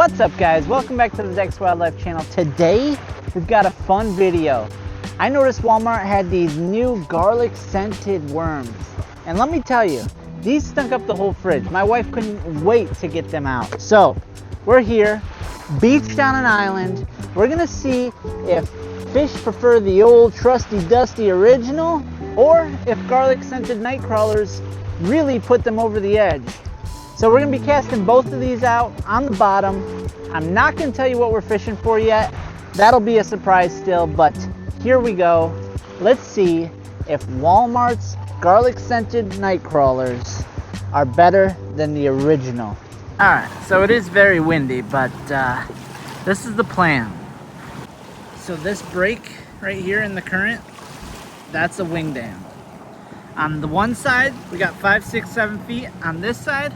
What's up guys, welcome back to the Zachswildlife channel. Today we've got a fun video. I noticed Walmart had these new garlic scented worms, and let me tell you, these stunk up the whole fridge. My wife couldn't wait to get them out. So we're here, beached on an island. We're gonna see if fish prefer the old trusty dusty original, or if garlic scented night crawlers really put them over the edge. So we're gonna be casting both of these out on the bottom. I'm not gonna tell you what we're fishing for yet. That'll be a surprise still, but here we go. Let's see if Walmart's garlic scented night crawlers are better than the original. All right, so it is very windy, but this is the plan. So this break right here in the current, that's a wing dam. On the one side, we got 5, 6, 7 feet. On this side,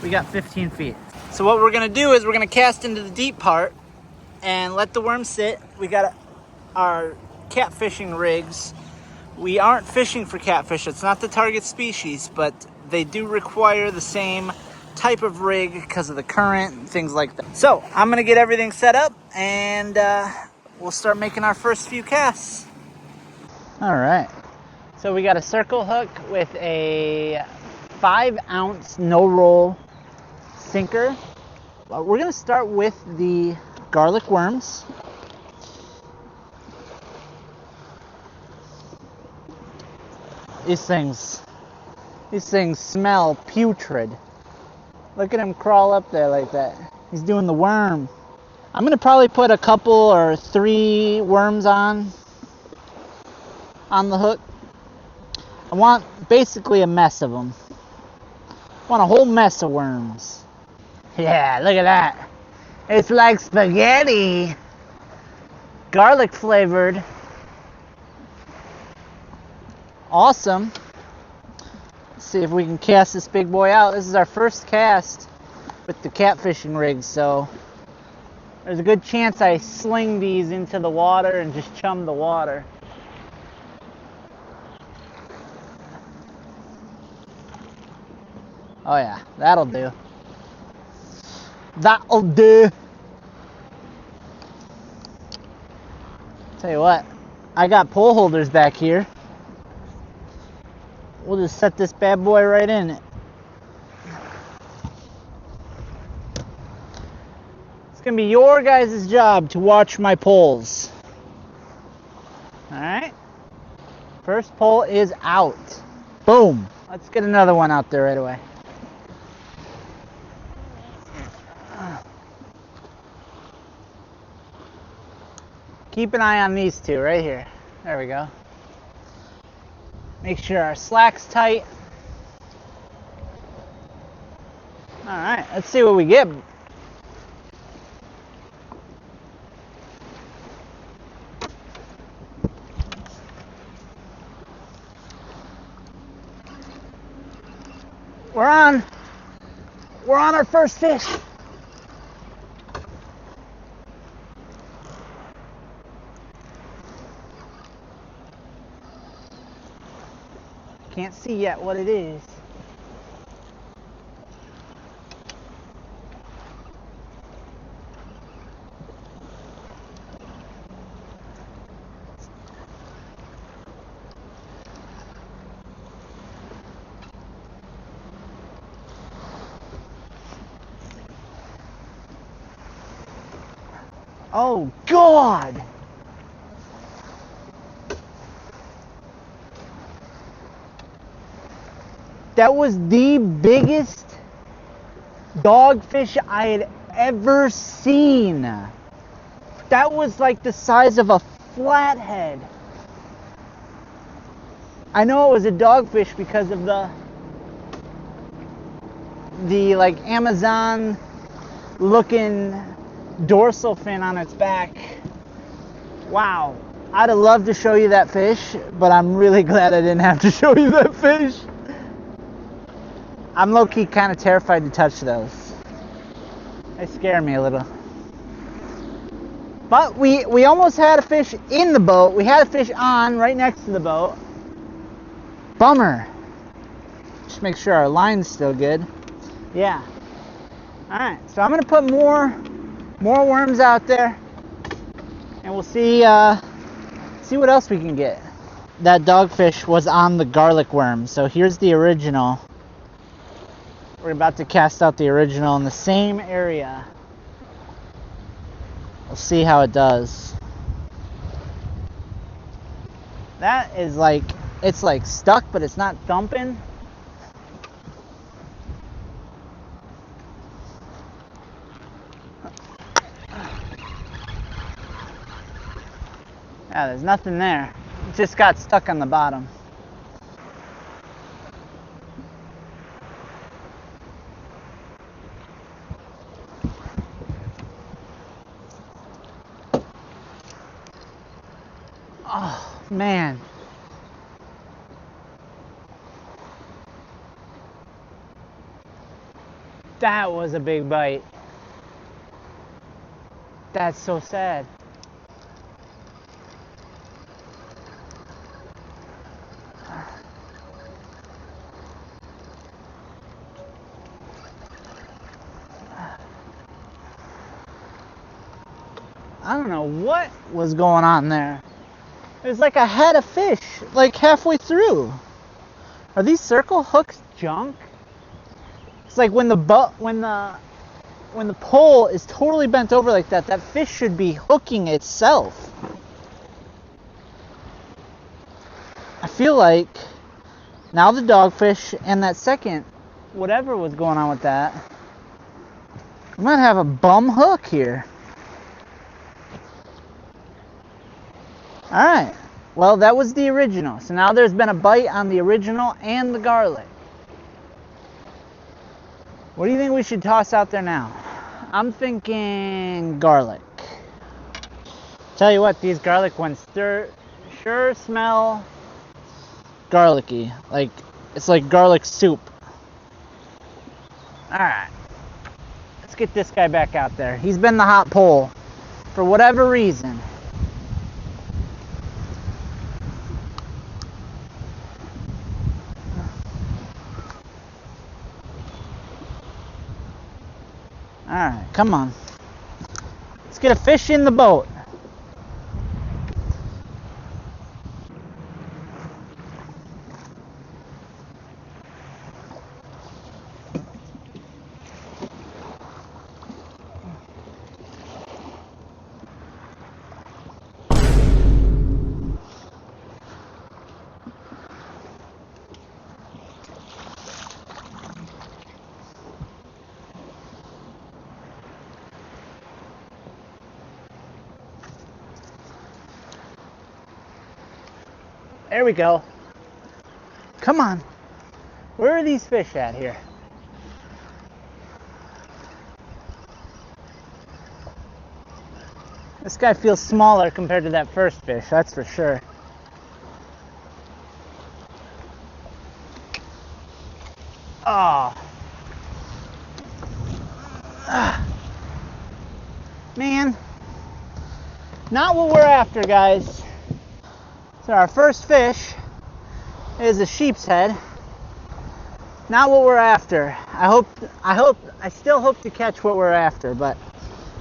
we got 15 feet. So what we're gonna do is we're gonna cast into the deep part and let the worm sit. We got our catfishing rigs. We aren't fishing for catfish. It's not the target species, but they do require the same type of rig because of the current and things like that. So I'm gonna get everything set up and we'll start making our first few casts. All right. So we got a circle hook with a 5-ounce no-roll sinker. We're gonna start with the garlic worms. These things smell putrid. Look at him crawl up there like that. He's doing the worm. I'm gonna probably put a couple or 3 worms on the hook. I want basically a mess of them. I want a whole mess of worms. Yeah, look at that. It's like spaghetti. Garlic flavored. Awesome. Let's see if we can cast this big boy out. This is our first cast with the catfishing rig, so there's a good chance I sling these into the water and just chum the water. Oh yeah, that'll do. That'll do. Tell you what, I got pole holders back here. We'll just set this bad boy right in it. It's gonna be your guys' job to watch my poles. Alright. First pole is out. Boom. Let's get another one out there right away. Keep an eye on these two right here. There we go. Make sure our slack's tight. All right, let's see what we get. We're on our first fish. Can't see yet what it is. Oh God! That was the biggest dogfish I had ever seen. That was like the size of a flathead. I know it was a dogfish because of the like Amazon looking dorsal fin on its back. Wow. I'd have loved to show you that fish, but I'm really glad I didn't have to show you that fish. I'm low-key kind of terrified to touch those. They scare me a little. But we almost had a fish in the boat. We had a fish on right next to the boat. Bummer. Just make sure our line's still good. Yeah. Alright, so I'm going to put more More worms out there, and we'll see what else we can get. That dogfish was on the garlic worm, so here's the original. We're about to cast out the original in the same area. We'll see how it does. That is like, it's like stuck, but it's not thumping. Yeah, there's nothing there. It just got stuck on the bottom. Oh, man. That was a big bite. That's so sad. I don't know what was going on there. There's like a head of fish, like halfway through. Are these circle hooks junk? It's like when the pole is totally bent over like that, that fish should be hooking itself. I feel like now the dogfish and that second, whatever was going on with that, we might have a bum hook here. Alright, well that was the original. So now there's been a bite on the original and the garlic. What do you think we should toss out there now? I'm thinking garlic. Tell you what, these garlic ones sure smell garlicky. Like, it's like garlic soup. Alright, let's get this guy back out there. He's been the hot pole for whatever reason. Alright, come on. Let's get a fish in the boat. There we go. Come on. Where are these fish at here? This guy feels smaller compared to that first fish, that's for sure. Oh. Man. Not what we're after, guys. So our first fish is a sheep's head. Not what we're after. I still hope to catch what we're after, but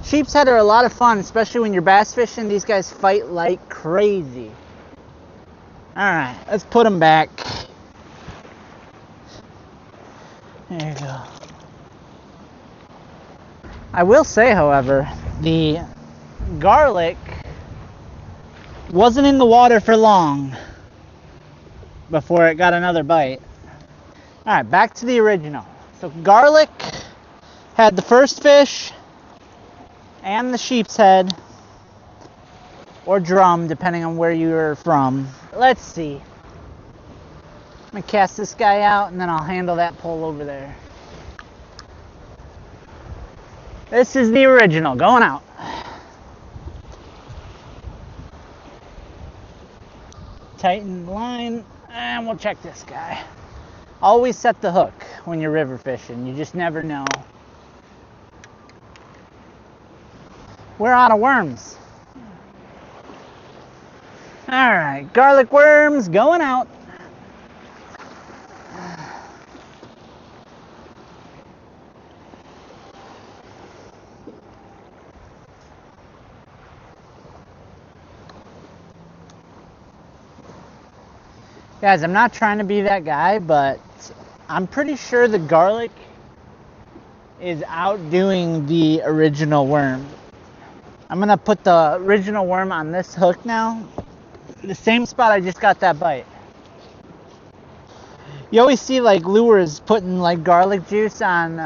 sheep's head are a lot of fun, especially when you're bass fishing. These guys fight like crazy. Alright, let's put them back. There you go. I will say, however, the garlic wasn't in the water for long before it got another bite. Alright, back to the original. So garlic had the first fish and the sheep's head, or drum, depending on where you're from. Let's see. I'm gonna cast this guy out and then I'll handle that pole over there. This is the original, going out. Tighten the line, and we'll check this guy. Always set the hook when you're river fishing. You just never know. We're out of worms. Alright, garlic worms going out. Guys, I'm not trying to be that guy, but I'm pretty sure the garlic is outdoing the original worm. I'm gonna put the original worm on this hook now. The same spot I just got that bite. You always see like lures putting like garlic juice on,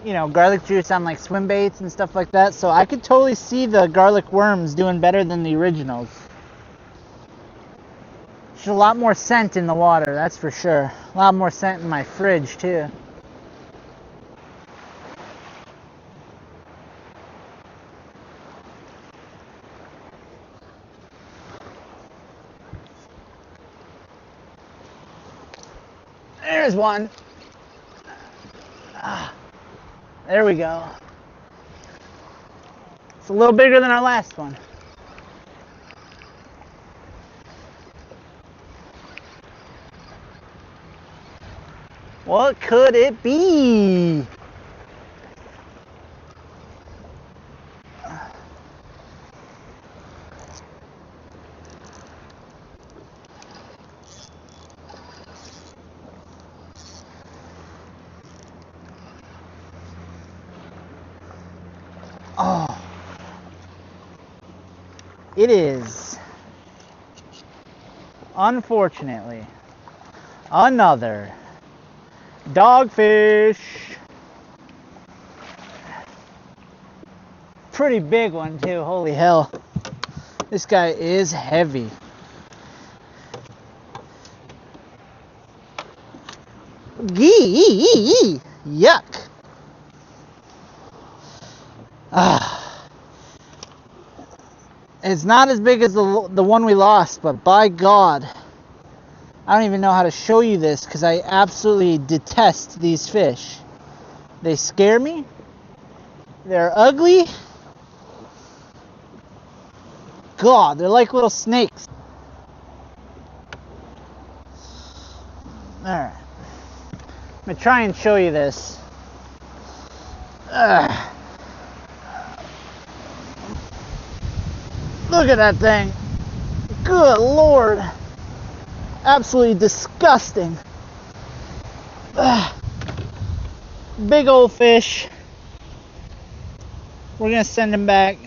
garlic juice on like swim baits and stuff like that. So I could totally see the garlic worms doing better than the originals. There's a lot more scent in the water, that's for sure. A lot more scent in my fridge too. There's one. There we go. It's a little bigger than our last one. What could it be? Oh, it is, unfortunately, another dogfish. Pretty big one too, holy hell. This guy is heavy. Gee, yuck. It's not as big as the one we lost, but by God, I don't even know how to show you this because I absolutely detest these fish. They scare me. They're ugly. God, they're like little snakes. Alright. I'm going to try and show you this. Look at that thing. Good Lord. Absolutely disgusting. Big old fish. We're going to send him back.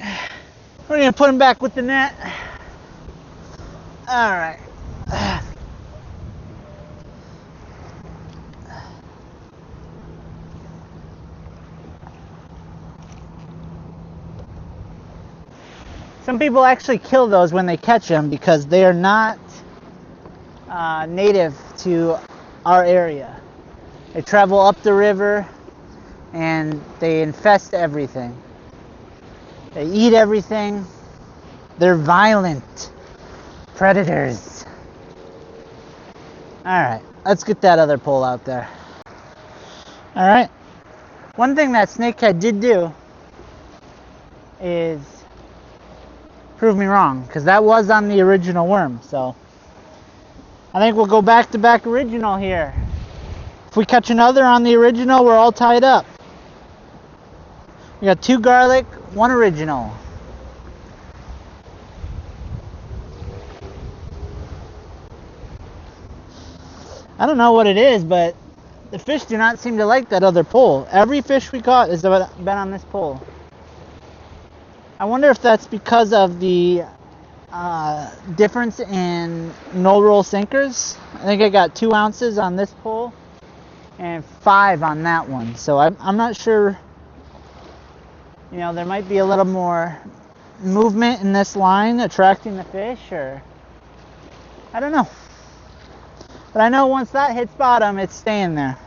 We're going to put him back with the net. Alright. Some people actually kill those when they catch them because they are not native to our area. They travel up the river and they infest everything. They eat everything. They're violent predators. Alright, let's get that other pole out there. Alright. One thing that snakehead did do is prove me wrong, because that was on the original worm. So I think we'll go back to back original here. If we catch another on the original, we're all tied up. We got 2 garlic, 1 original. I don't know what it is, but the fish do not seem to like that other pole. Every fish we caught has been on this pole. I wonder if that's because of the difference in no-roll sinkers. I think I got 2 ounces on this pole and 5 on that one. So I'm not sure. You know, there might be a little more movement in this line attracting the fish, or I don't know. But I know once that hits bottom, it's staying there.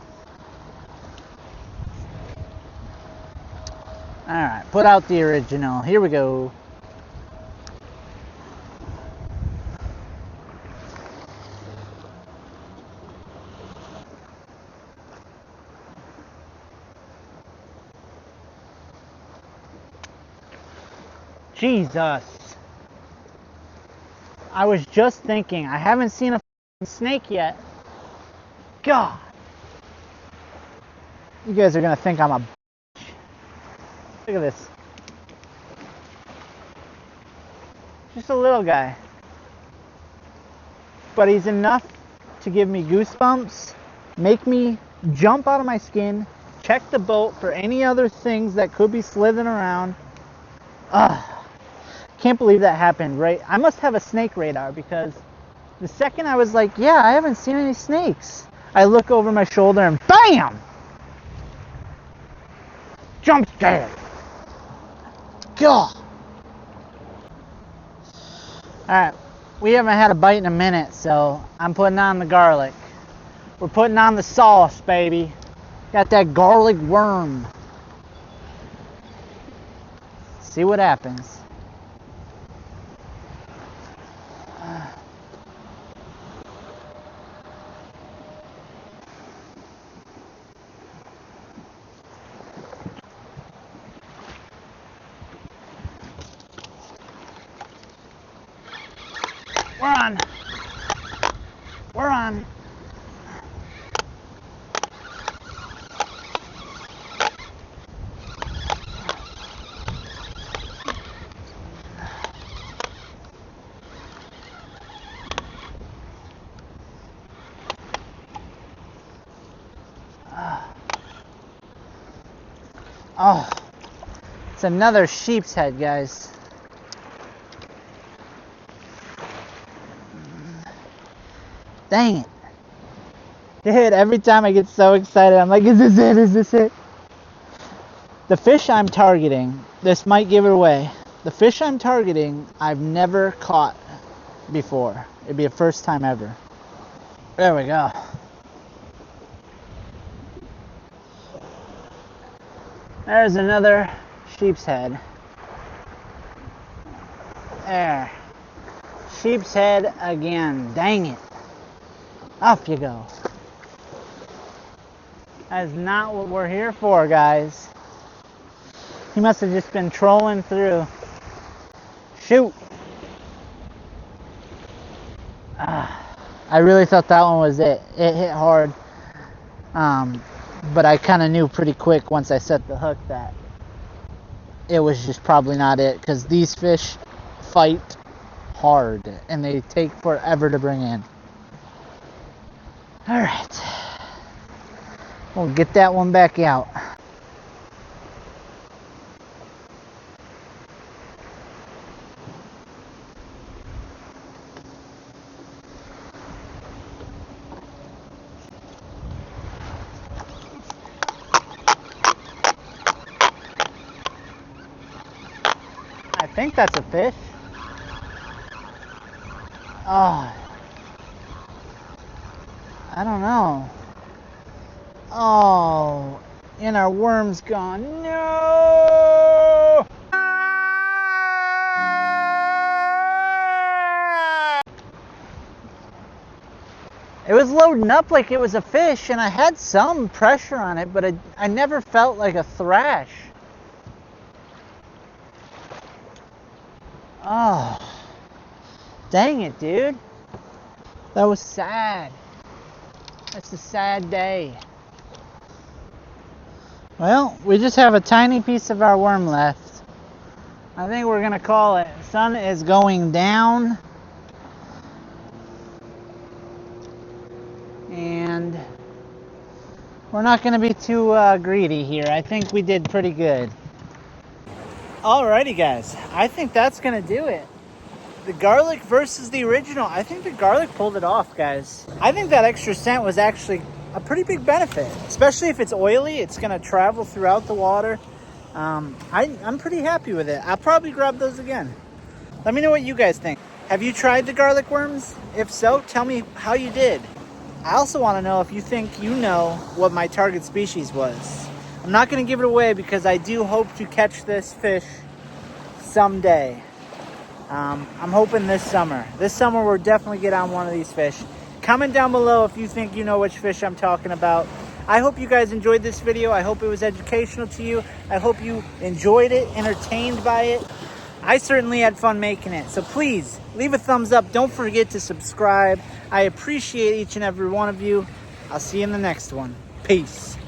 Alright, put out the original. Here we go. Jesus. I was just thinking, I haven't seen a snake yet. God. You guys are going to think I'm a bitch. Look at this. Just a little guy. but he's enough to give me goosebumps, make me jump out of my skin, check the boat for any other things that could be slithering around. Can't believe that happened, right? I must have a snake radar, because the second I was like, yeah, I haven't seen any snakes, I look over my shoulder and BAM! Jump scare. God. Alright, we haven't had a bite in a minute, so I'm putting on the garlic. We're putting on the sauce, baby. Got that garlic worm. See what happens. We're on. Oh, it's another sheep's head, guys. Dang it. Dude, every time I get so excited, I'm like, is this it? Is this it? The fish I'm targeting, this might give it away. The fish I'm targeting, I've never caught before. It'd be a first time ever. There we go. There's another sheep's head. There. Sheep's head again. Dang it. Off you go. That is not what we're here for, guys. He must have just been trolling through. Shoot. I really thought that one was it. It hit hard. But I kind of knew pretty quick once I set the hook that it was just probably not it, because these fish fight hard and they take forever to bring in. All right, we'll get that one back out. I think that's a fish. Oh, I don't know. Oh, and our worm's gone. No! It was loading up like it was a fish, and I had some pressure on it, but I never felt like a thrash. Oh, dang it, dude. That was sad. That's a sad day. Well, we just have a tiny piece of our worm left. I think we're gonna call it. Sun is going down. And we're not gonna be too greedy here. I think we did pretty good. Alrighty, guys. I think that's gonna do it. The garlic versus the original. I think the garlic pulled it off, guys. I think that extra scent was actually a pretty big benefit, especially if it's oily. It's gonna travel throughout the water. I'm pretty happy with it. I'll probably grab those again. Let me know what you guys think. Have you tried the garlic worms? If so, tell me how you did. I also want to know if you think you know what my target species was. I'm not going to give it away because I do hope to catch this fish someday. I'm hoping this summer. This summer we'll definitely get on one of these fish. Comment down below if you think you know which fish I'm talking about. I hope you guys enjoyed this video. I hope it was educational to you. I hope you enjoyed it, entertained by it. I certainly had fun making it. So please leave a thumbs up. Don't forget to subscribe. I appreciate each and every one of you. I'll see you in the next one. Peace.